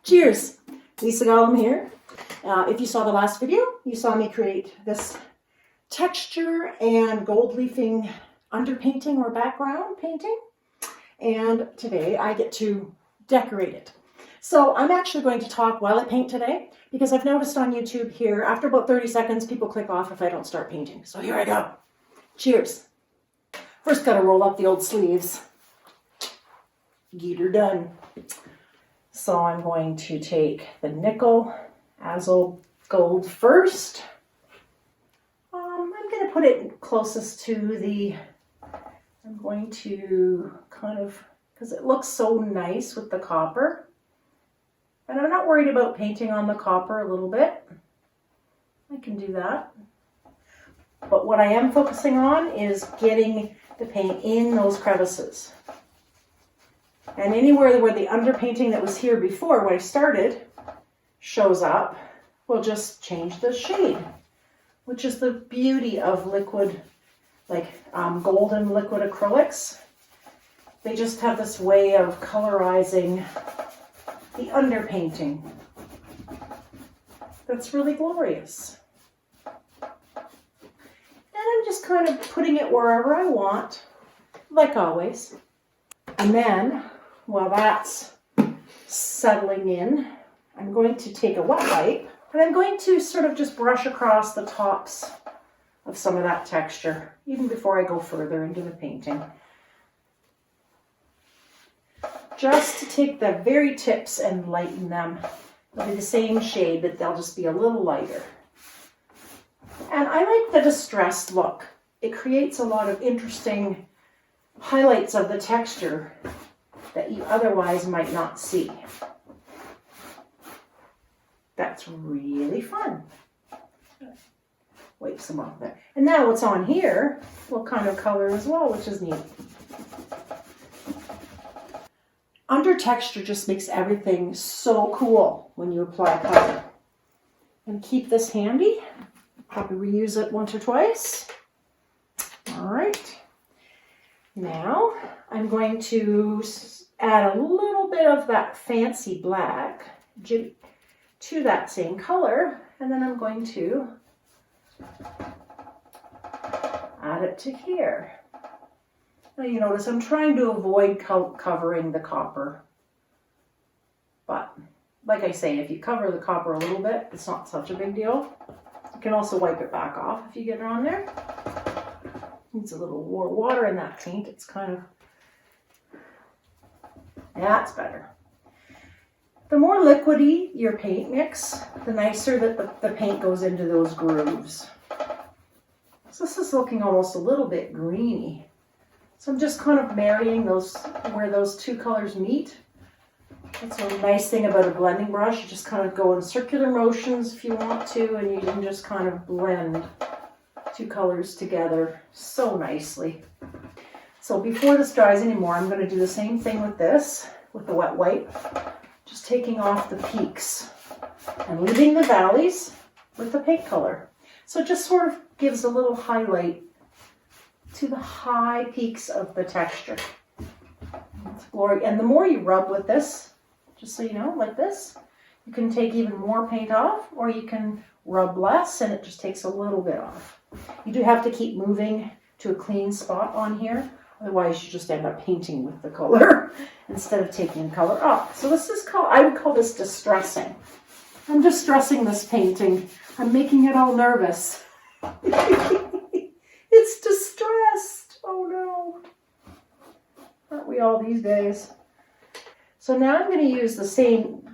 Cheers! Lisa Golem here. If you saw the last video, you saw me create this texture and gold leafing underpainting or background painting. And today I get to decorate it. So I'm actually going to talk while I paint today because I've noticed on YouTube here, after about 30 seconds, people click off if I don't start painting. So here I go. Cheers. First, gotta roll up the old sleeves. Get her done. So I'm going to take the Nickel Azo Gold first. I'm going to put it closest to the, I'm going to kind of, because it looks so nice with the copper. And I'm not worried about painting on the copper a little bit. I can do that. But what I am focusing on is getting the paint in those crevices. And anywhere where the underpainting that was here before when I started shows up, we'll just change the shade, which is the beauty of liquid, like golden liquid acrylics. They just have this way of colorizing the underpainting. That's really glorious. And I'm just kind of putting it wherever I want, like always. And then, while that's settling in, I'm going to take a wet wipe and I'm going to sort of just brush across the tops of some of that texture, even before I go further into the painting. Just to take the very tips and lighten them. They'll be the same shade, but they'll just be a little lighter. And I like the distressed look. It creates a lot of interesting highlights of the texture that you otherwise might not see. That's really fun. Wipe some off there. And now what's on here will kind of color as well, which is neat. Under texture just makes everything so cool when you apply color. And keep this handy. Probably reuse it once or twice. All right. Now I'm going to add a little bit of that fancy black to that same color, and then I'm going to add it to here. Now you notice I'm trying to avoid covering the copper, but like I say, if you cover the copper a little bit, it's not such a big deal. You can also wipe it back off if you get it on there. Needs a little more water in that paint. It's kind of, that's better. The more liquidy your paint mix, the nicer that the paint goes into those grooves. So this is looking almost a little bit greeny. So I'm just kind of marrying those, where those two colors meet. That's a nice thing about a blending brush. You just kind of go in circular motions if you want to, and you can just kind of blend two colors together so nicely. So before this dries anymore, I'm going to do the same thing with this, with the wet wipe. Just taking off the peaks and leaving the valleys with the paint color. So it just sort of gives a little highlight to the high peaks of the texture. It's glory. And the more you rub with this, just so you know, like this, you can take even more paint off, or you can rub less and it just takes a little bit off. You do have to keep moving to a clean spot on here, otherwise you just end up painting with the color instead of taking color off. So this is called, I would call this distressing. I'm distressing this painting. I'm making it all nervous. It's distressed. Oh no. Aren't we all these days? So now I'm going to use the same,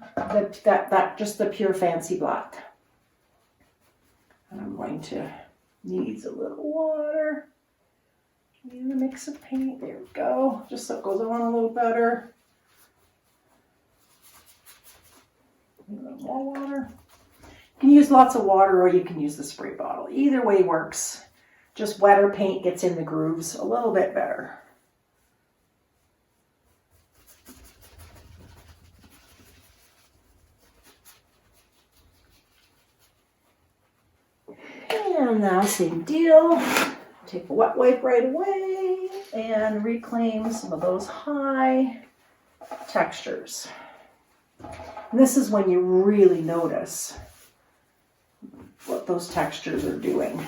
just the pure fancy black. And I'm going to needs a little water. Need a mix of paint. There we go. Just so it goes on a little better. A little more water. You can use lots of water or you can use the spray bottle. Either way works. Just wetter paint gets in the grooves a little bit better. And now same deal. Take a wet wipe right away and reclaim some of those high textures. And this is when you really notice what those textures are doing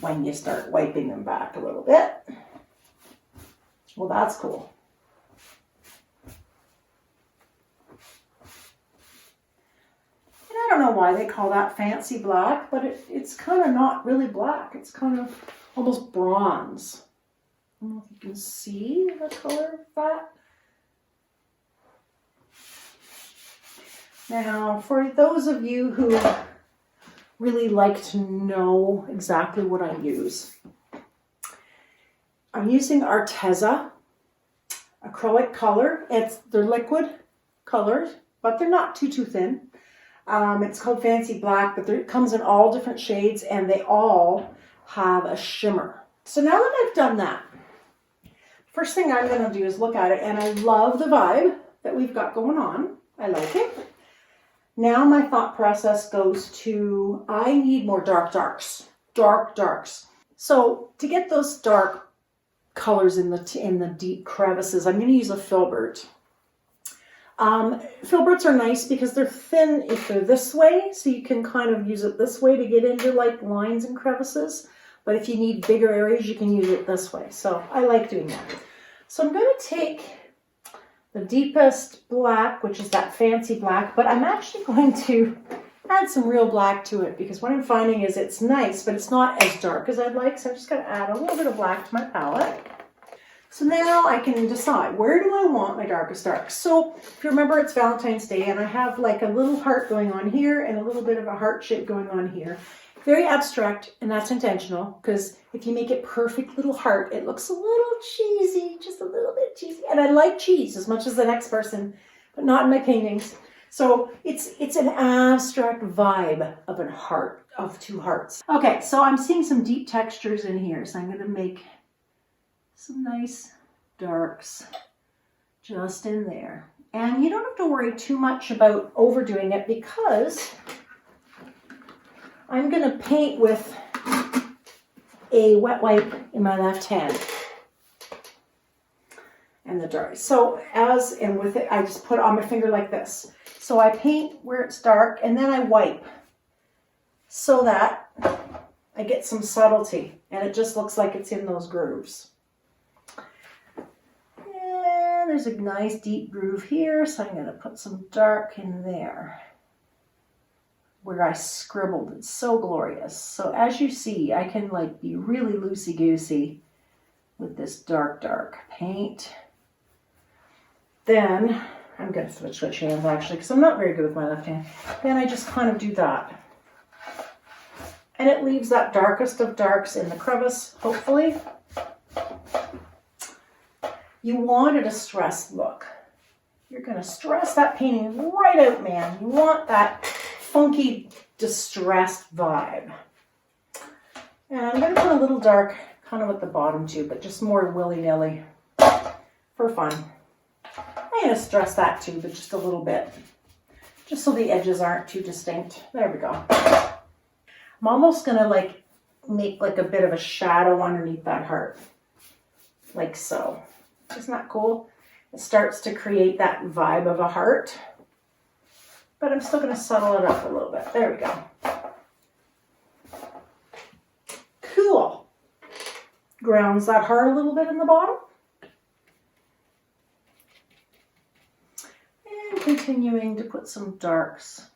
when you start wiping them back a little bit. Well, that's cool. And I don't know why they call that fancy black, but it's kind of not really black. It's kind of almost bronze. I don't know if you can see the color of that. Now, for those of you who really like to know exactly what I use, I'm using Arteza acrylic color. They're liquid colors, but they're not too thin. It's called Fancy Black, but it comes in all different shades, and they all have a shimmer. So now that I've done that, first thing I'm going to do is look at it, and I love the vibe that we've got going on. I like it. Now my thought process goes to, I need more dark darks. So to get those dark colors in the deep crevices, I'm going to use a filbert. Filberts are nice because they're thin if they're this way, so you can kind of use it this way to get into like lines and crevices. But if you need bigger areas, you can use it this way. So I like doing that. So I'm going to take the deepest black, which is that fancy black, but I'm actually going to add some real black to it because what I'm finding is it's nice, but it's not as dark as I'd like. So I'm just going to add a little bit of black to my palette. So now I can decide, where do I want my darkest darks? So if you remember, it's Valentine's Day, and I have like a little heart going on here and a little bit of a heart shape going on here. Very abstract, and that's intentional, because if you make it perfect little heart, it looks a little cheesy, just a little bit cheesy. And I like cheese as much as the next person, but not in my paintings. So it's an abstract vibe of a heart, of two hearts. Okay, so I'm seeing some deep textures in here, so I'm going to make some nice darks just in there. And you don't have to worry too much about overdoing it because I'm going to paint with a wet wipe in my left hand and the dry. So with it, I just put it on my finger like this. So I paint where it's dark and then I wipe so that I get some subtlety and it just looks like it's in those grooves. And there's a nice deep groove here, so I'm going to put some dark in there where I scribbled. It's so glorious. So as you see, I can like be really loosey-goosey with this dark paint. Then I'm going to switch hands actually because I'm not very good with my left hand. Then I just kind of do that. And it leaves that darkest of darks in the crevice, hopefully. You wanted a stressed look. You're going to stress that painting right out, man. You want that funky, distressed vibe. And I'm going to put a little dark kind of at the bottom too, but just more willy-nilly for fun. I'm going to stress that too, but just a little bit, just so the edges aren't too distinct. There we go. I'm almost going to like make like a bit of a shadow underneath that heart, like so. Isn't that cool? It starts to create that vibe of a heart. But I'm still going to subtle it up a little bit. There we go. Cool. Grounds that heart a little bit in the bottom. And continuing to put some darks.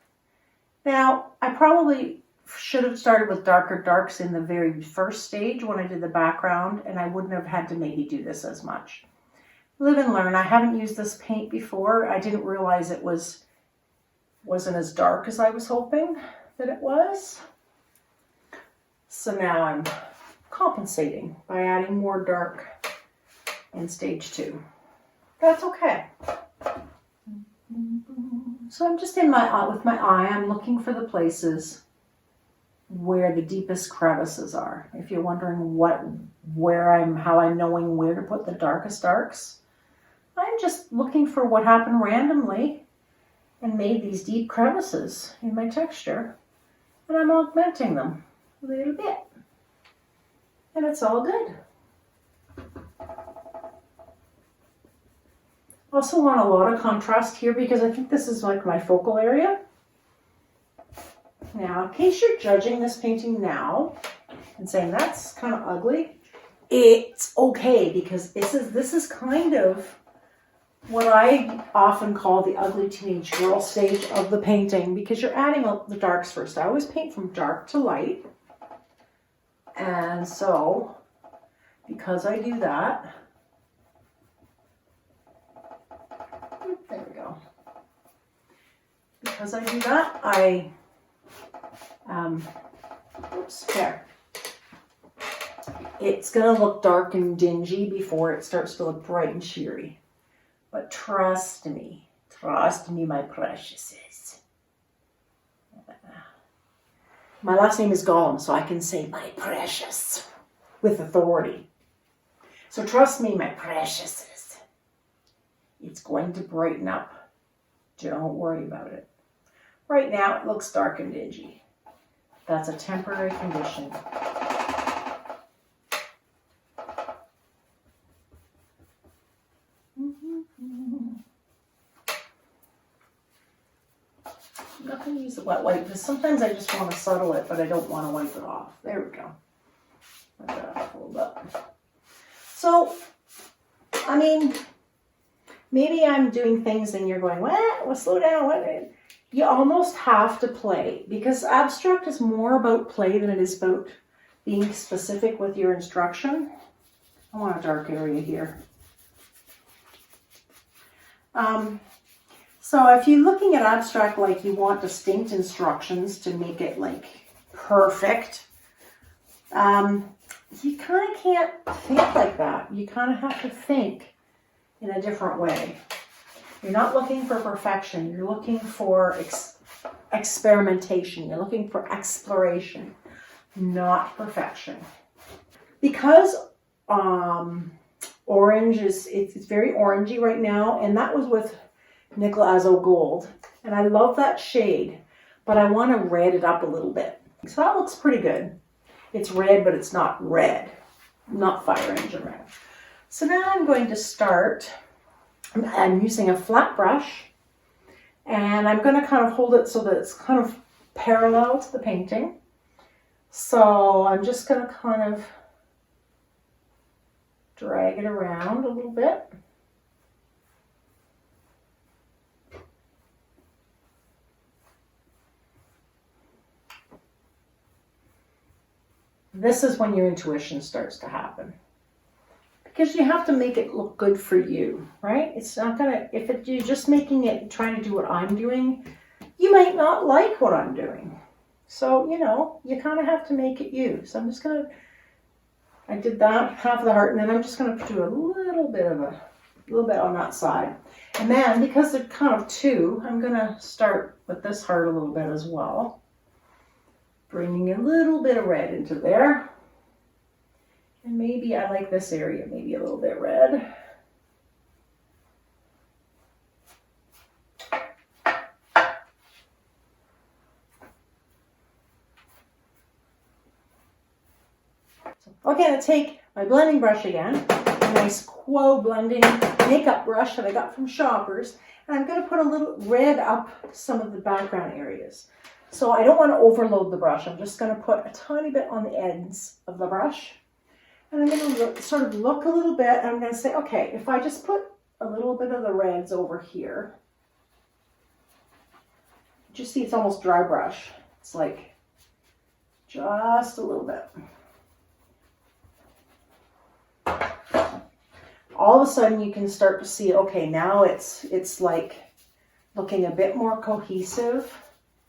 Now, I probably should have started with darker darks in the very first stage when I did the background, and I wouldn't have had to maybe do this as much. Live and learn. I haven't used this paint before. I didn't realize it wasn't as dark as I was hoping that it was. So now I'm compensating by adding more dark in stage 2. That's okay. So I'm just in with my eye, I'm looking for the places where the deepest crevices are. If you're wondering how I'm knowing where to put the darkest darks, I'm just looking for what happened randomly and made these deep crevices in my texture, and I'm augmenting them a little bit, and it's all good. Also want a lot of contrast here because I think this is like my focal area. Now, in case you're judging this painting now and saying that's kind of ugly, it's okay because this is kind of what I often call the ugly teenage girl stage of the painting, because you're adding the darks first. I always paint from dark to light. And so, because I do that, there we go. Because I do that, there. It's gonna look dark and dingy before it starts to look bright and cheery. But trust me, my preciouses. My last name is Golem, so I can say my precious with authority. So trust me, my preciouses. It's going to brighten up. Don't worry about it. Right now, it looks dark and dingy. That's a temporary condition. I'm not going to use the wet wipe because sometimes I just want to settle it, but I don't want to wipe it off. There we go. Wipe that off a little bit. So, I mean, maybe I'm doing things and you're going, what? Well, slow down. What? You almost have to play, because abstract is more about play than it is about being specific with your instruction. I want a dark area here. So if you're looking at abstract like you want distinct instructions to make it like perfect, you kind of can't think like that. You kind of have to think in a different way. You're not looking for perfection. You're looking for experimentation. You're looking for exploration, not perfection. Because orange it's very orangey right now, and that was with Nickel Azo Gold, and I love that shade, but I want to red it up a little bit. So that looks pretty good. It's red, but it's not red, not fire engine red. So now I'm going to start. I'm using a flat brush, and I'm going to kind of hold it so that it's kind of parallel to the painting. So I'm just going to kind of drag it around a little bit. This is when your intuition starts to happen. Because you have to make it look good for you, right? It's not gonna, you're just making it, trying to do what I'm doing, you might not like what I'm doing. So, you know, you kind of have to make it you. So I'm just gonna, I did that, half of the heart, and then I'm just gonna do a little bit on that side. And then, because they're kind of two, I'm gonna start with this heart a little bit as well. Bringing a little bit of red into there. And maybe I like this area, maybe a little bit red. So I'm going to take my blending brush again, a nice Quo blending makeup brush that I got from Shoppers, and I'm going to put a little red up some of the background areas. So I don't want to overload the brush. I'm just going to put a tiny bit on the ends of the brush. And I'm going to sort of look a little bit, and I'm going to say, okay, if I just put a little bit of the reds over here, just see it's almost dry brush. It's like just a little bit. All of a sudden you can start to see, okay, now it's like looking a bit more cohesive.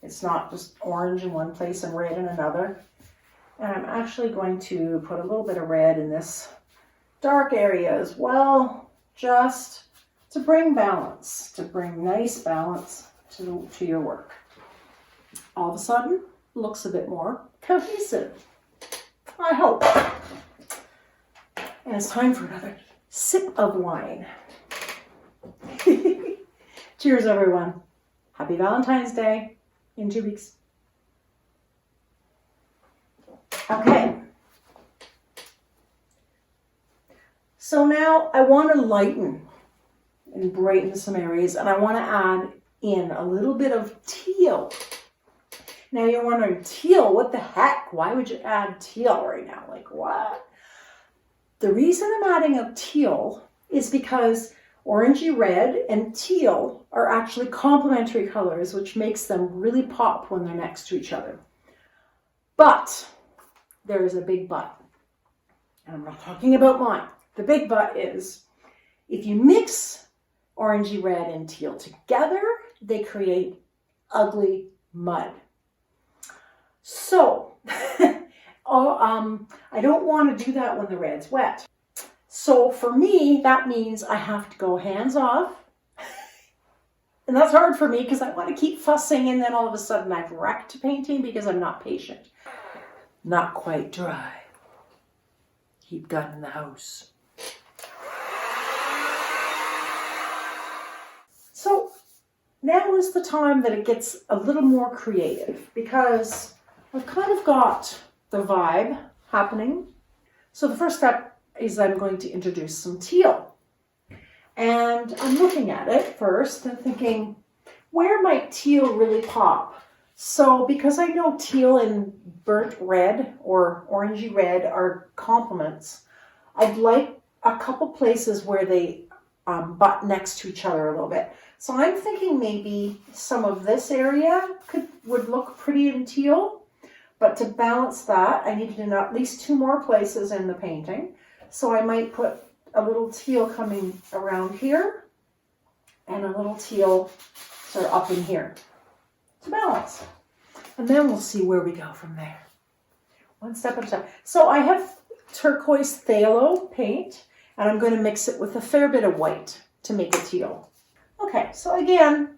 It's not just orange in one place and red in another. And I'm actually going to put a little bit of red in this dark area as well, just to bring balance, to bring nice balance to your work. All of a sudden, it looks a bit more cohesive, I hope. And it's time for another sip of wine. Cheers, everyone. Happy Valentine's Day in 2 weeks. Okay, so now I want to lighten and brighten some areas. And I want to add in a little bit of teal. Now you're wondering, teal, what the heck? Why would you add teal right now? Like what? The reason I'm adding a teal is because orangey red and teal are actually complementary colors, which makes them really pop when they're next to each other. But there is a big but. And I'm not talking about mine. The big but is if you mix orangey red and teal together, they create ugly mud. So I don't want to do that when the red's wet. So for me, that means I have to go hands off. And that's hard for me because I want to keep fussing, and then all of a sudden I've wrecked painting because I'm not patient. Not quite dry. Keep gun in the house. So now is the time that it gets a little more creative because I've kind of got the vibe happening. So the first step is I'm going to introduce some teal. And I'm looking at it first and thinking, where might teal really pop? So because I know teal and burnt red or orangey red are complements, I'd like a couple places where they butt next to each other a little bit. So I'm thinking maybe some of this area would look pretty in teal, but to balance that, I need to do at least 2 more places in the painting. So I might put a little teal coming around here and a little teal sort of up in here to balance. And then we'll see where we go from there. One step at a time. So I have turquoise phthalo paint, and I'm going to mix it with a fair bit of white to make it teal. Okay, so again,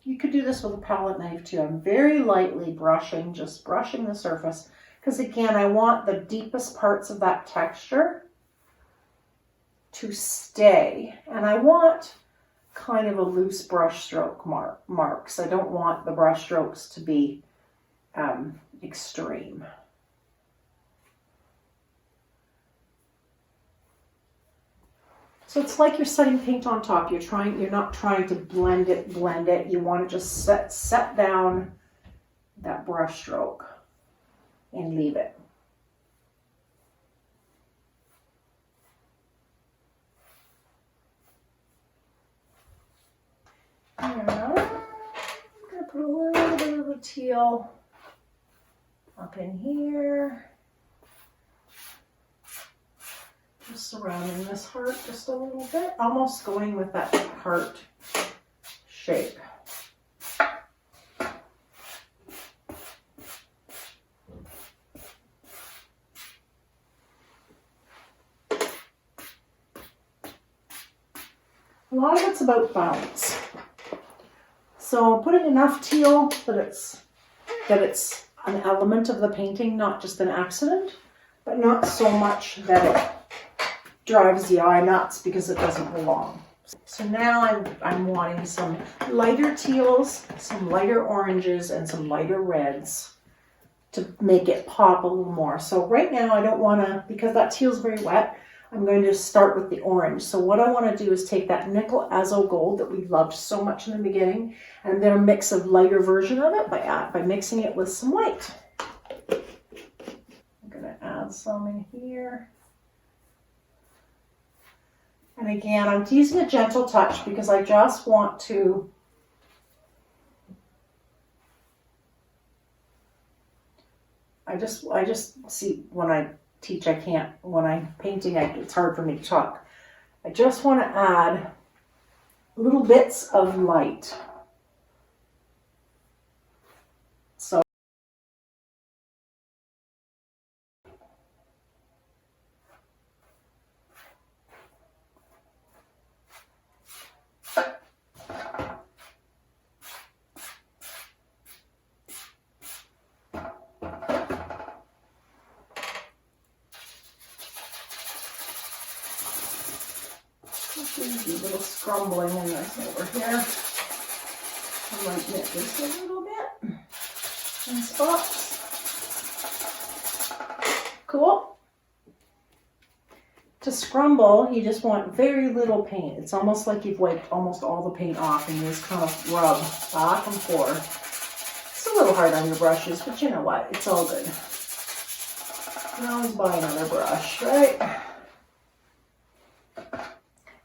you could do this with a palette knife too. I'm very lightly brushing, just brushing the surface, because again, I want the deepest parts of that texture to stay. And I want kind of a loose brush stroke marks. I don't want the brush strokes to be extreme. So it's like you're setting paint on top. You're not trying to blend it. You want to just set down that brush stroke and leave it. And I'm going to put a little bit of the teal up in here. Just surrounding this heart just a little bit, almost going with that heart shape. A lot of it's about balance. So putting enough teal that it's an element of the painting, not just an accident, but not so much that it drives the eye nuts because it doesn't belong. So now I'm wanting some lighter teals, some lighter oranges, and some lighter reds to make it pop a little more. So right now I don't want to, because that teal's very wet, I'm going to start with the orange. So what I want to do is take that Nickel Azo Gold that we loved so much in the beginning, and I'm going to mix a lighter version of it by mixing it with some white. I'm going to add some in here. And again, I'm using a gentle touch because I just want to I just see when I teach, I can't, when I'm painting, it's hard for me to talk. I just want to add little bits of light. So do a little scrumbling in this over here. I might knit this a little bit in spots. Cool. To scrumble, you just want very little paint. It's almost like you've wiped almost all the paint off and you just kind of rub back and forth. It's a little hard on your brushes, but you know what? It's all good. You can always buy another brush, right?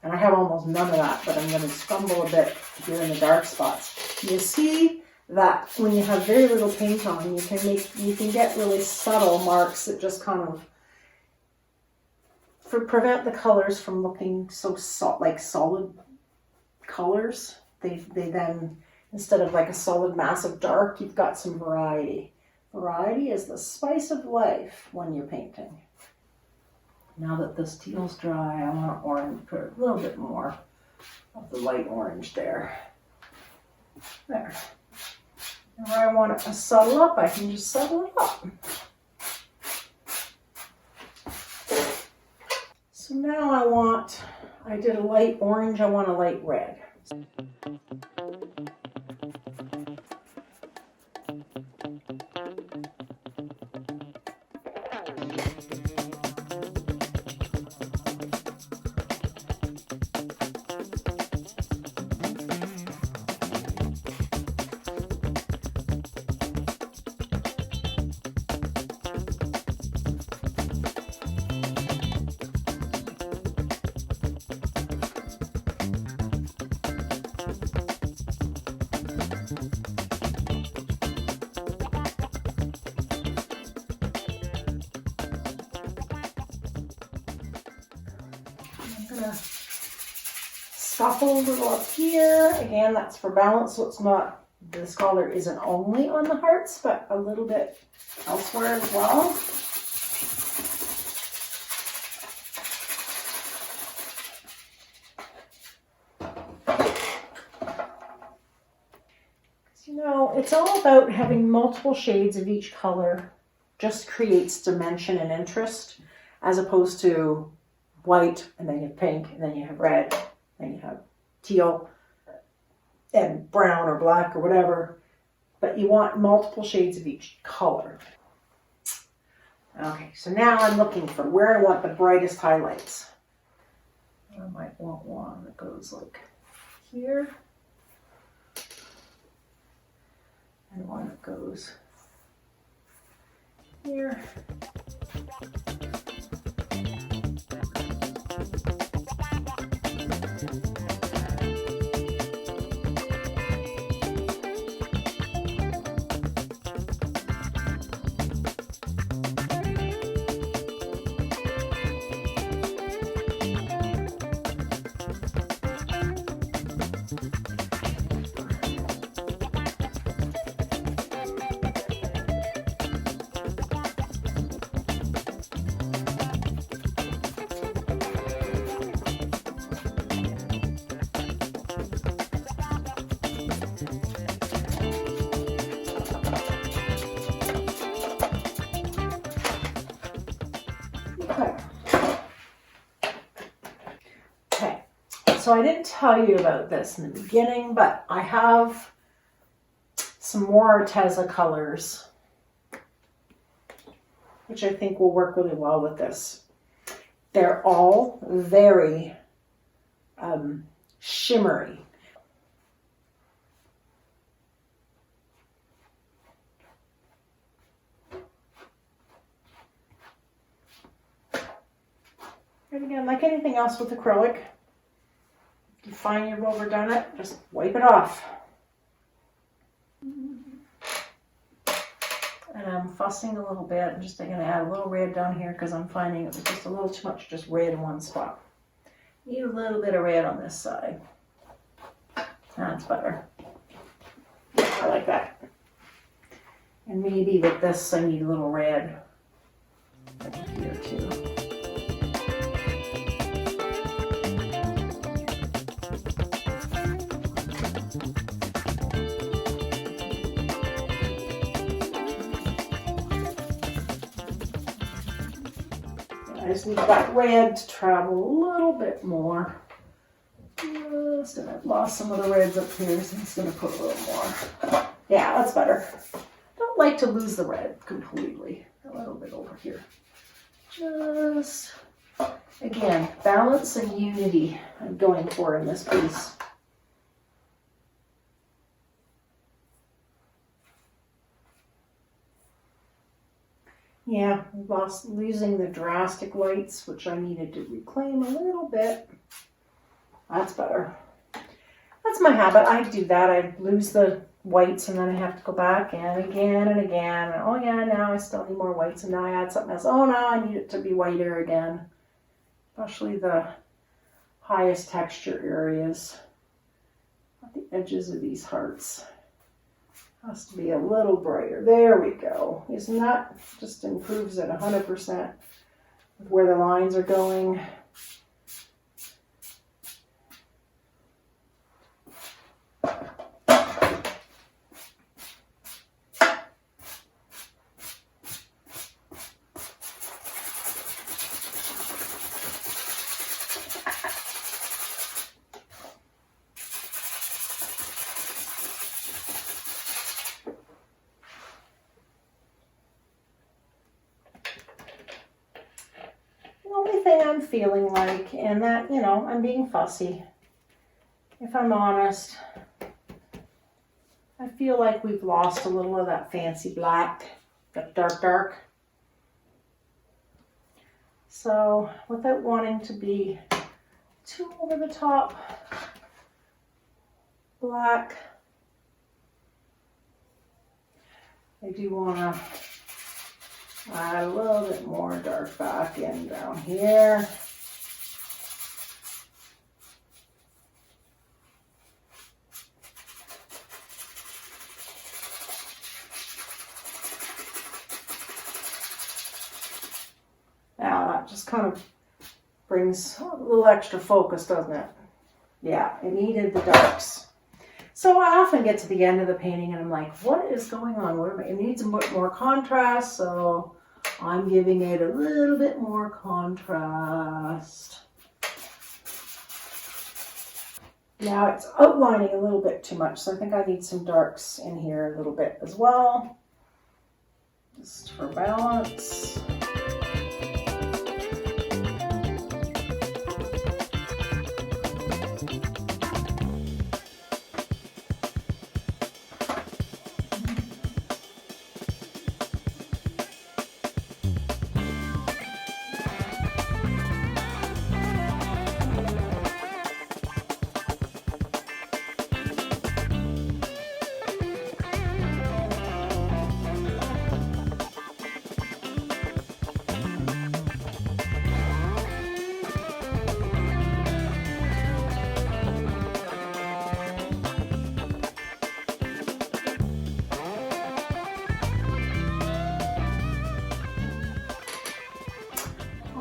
And I have almost none of that, but I'm going to scrumble a bit here in the dark spots. You see that when you have very little paint on, you can get really subtle marks that just kind of prevent the colors from looking so like solid colors. They then, instead of like a solid mass of dark, you've got some variety. Variety is the spice of life when you're painting. Now that this teal's dry, I want orange, put a little bit more of the light orange there. There. And where I want it to settle up, I can just settle it up. So now I did a light orange, I want a light red. Scuffle a little up here. Again, that's for balance, so it's not, this color isn't only on the hearts, but a little bit elsewhere as well. You know, it's all about having multiple shades of each color. Just creates dimension and interest, as opposed to white, and then you have pink, and then you have red, and you have teal, and brown or black or whatever. But you want multiple shades of each color. Okay, so now I'm looking for where I want the brightest highlights. I might want one that goes like here, and one that goes here. Okay, so I didn't tell you about this in the beginning, but I have some more Arteza colors, which I think will work really well with this. They're all very shimmery. And again, like anything else with acrylic, if you find you've overdone it, just wipe it off. And I'm fussing a little bit. I'm just going to add a little red down here because I'm finding it was just a little too much just red in one spot. Need a little bit of red on this side. That's better. I like that. And maybe with this I need a little red here too. I just need that red to travel a little bit more. Just gonna lost some of the reds up here, so I'm just gonna put a little more. Yeah, that's better. Don't like to lose the red completely. A little bit over here. Just Again, balance and unity I'm going for in this piece. Yeah, losing the drastic whites, which I needed to reclaim a little bit. That's better. That's my habit. I do that. I lose the whites and then I have to go back and again and again. Oh yeah, now I still need more whites and now I add something else. Oh, now I need it to be whiter again. Especially the highest texture areas at the edges of these hearts. Has to be a little brighter. There we go. Isn't that just improves it 100% with where the lines are going? Thing I'm feeling like, and that, you know, I'm being fussy. If I'm honest, I feel like we've lost a little of that fancy black, that dark. So without wanting to be too over the top black, I do want to add a little bit more dark back in down here. Now that just kind of brings a little extra focus, doesn't it? Yeah, it needed the darks. So I often get to the end of the painting and I'm like, what is going on? It needs a bit more contrast, so I'm giving it a little bit more contrast. Now it's outlining a little bit too much, so I think I need some darks in here a little bit as well, just for balance.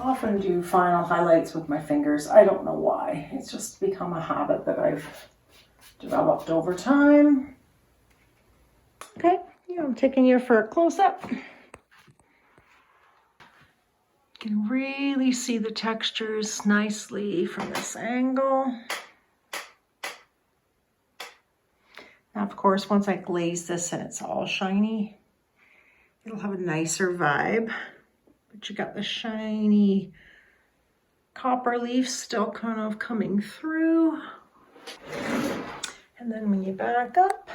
Often do final highlights with my fingers. I don't know why. It's just become a habit that I've developed over time. Okay, yeah, I'm taking you for a close-up. You can really see the textures nicely from this angle. Now, of course, once I glaze this and it's all shiny, it'll have a nicer vibe. But you got the shiny copper leaf still kind of coming through. And then when you back up,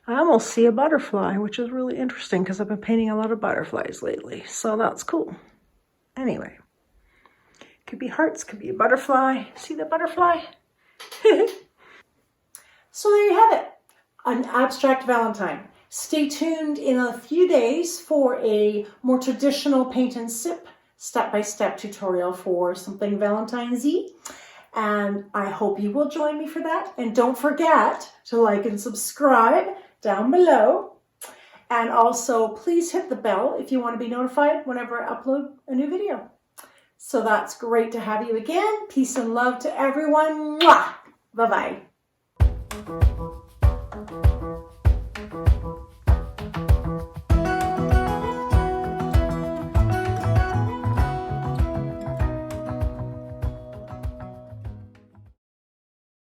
I almost see a butterfly, which is really interesting because I've been painting a lot of butterflies lately. So that's cool. Anyway, could be hearts, could be a butterfly. See the butterfly? So there you have it, an abstract Valentine. Stay tuned in a few days for a more traditional paint and sip step-by-step tutorial for something Valentine-y. And I hope you will join me for that. And don't forget to like and subscribe down below. And also please hit the bell if you want to be notified whenever I upload a new video. So that's great to have you again. Peace and love to everyone. Mwah! Bye-bye.